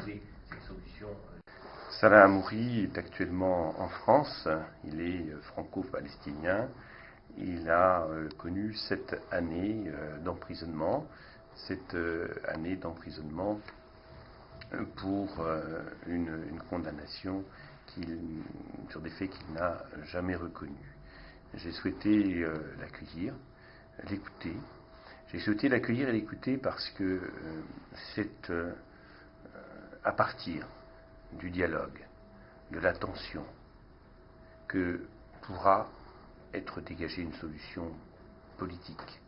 trouver ces solutions. Salah Hamouri est actuellement en France, il est franco-palestinien, il a connu 7 années d'emprisonnement, pour une condamnation sur des faits qu'il n'a jamais reconnus. J'ai souhaité l'écouter. J'ai souhaité l'accueillir et l'écouter parce que c'est à partir du dialogue, de l'attention, que pourra être dégagée une solution politique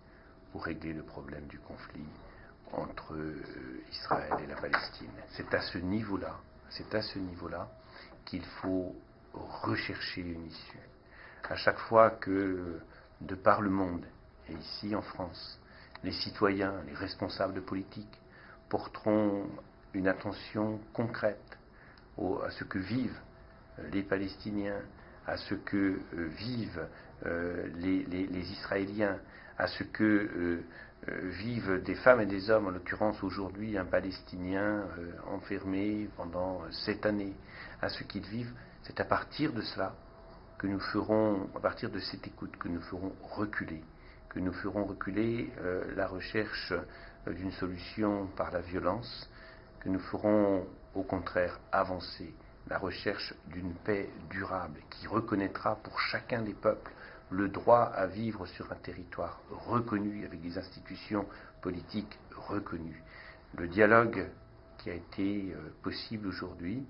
pour régler le problème du conflit entre Israël et la Palestine. C'est à ce niveau-là qu'il faut rechercher une issue. À chaque fois que, de par le monde, et ici en France, les citoyens, les responsables politiques porteront une attention concrète à ce que vivent les Palestiniens, à ce que vivent les Israéliens, à ce que vivent des femmes et des hommes, en l'occurrence aujourd'hui un Palestinien enfermé pendant 7 années, à ce qu'ils vivent. C'est à partir de cela que nous ferons, à partir de cette écoute, que nous ferons reculer la recherche d'une solution par la violence, que nous ferons au contraire avancer la recherche d'une paix durable qui reconnaîtra pour chacun des peuples le droit à vivre sur un territoire reconnu, avec des institutions politiques reconnues. Le dialogue qui a été possible aujourd'hui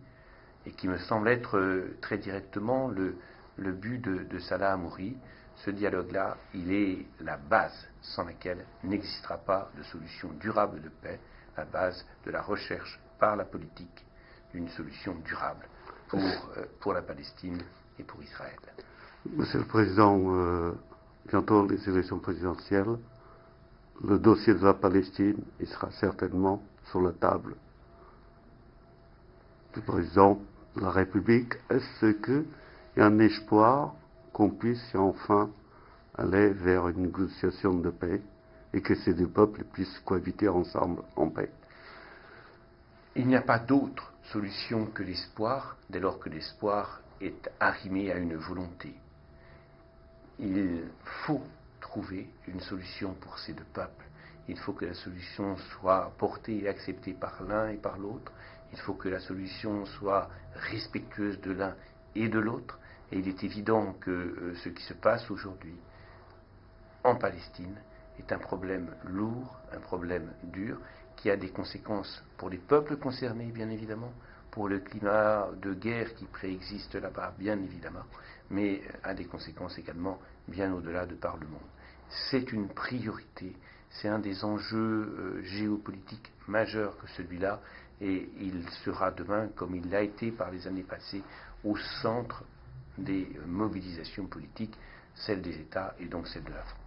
et qui me semble être très directement le but de Salah Hamouri, ce dialogue-là, il est la base sans laquelle n'existera pas de solution durable de paix, la base de la recherche par la politique d'une solution durable pour la Palestine et pour Israël. Monsieur le Président, bientôt les élections présidentielles, le dossier de la Palestine, il sera certainement sur la table du Président de la République. Est-ce qu'il y a un espoir qu'on puisse enfin aller vers une négociation de paix et que ces deux peuples puissent cohabiter ensemble en paix? Il n'y a pas d'autre solution que l'espoir, dès lors que l'espoir est arrimé à une volonté. Il faut trouver une solution pour ces deux peuples. Il faut que la solution soit portée et acceptée par l'un et par l'autre. Il faut que la solution soit respectueuse de l'un et de l'autre. Et il est évident que ce qui se passe aujourd'hui en Palestine est un problème lourd, un problème dur, qui a des conséquences pour les peuples concernés, bien évidemment, pour le climat de guerre qui préexiste là-bas, bien évidemment, mais a des conséquences également bien au-delà de par le monde. C'est une priorité, c'est un des enjeux géopolitiques majeurs que celui-là, et il sera demain, comme il l'a été par les années passées, au centre des mobilisations politiques, celle des États et donc celle de la France.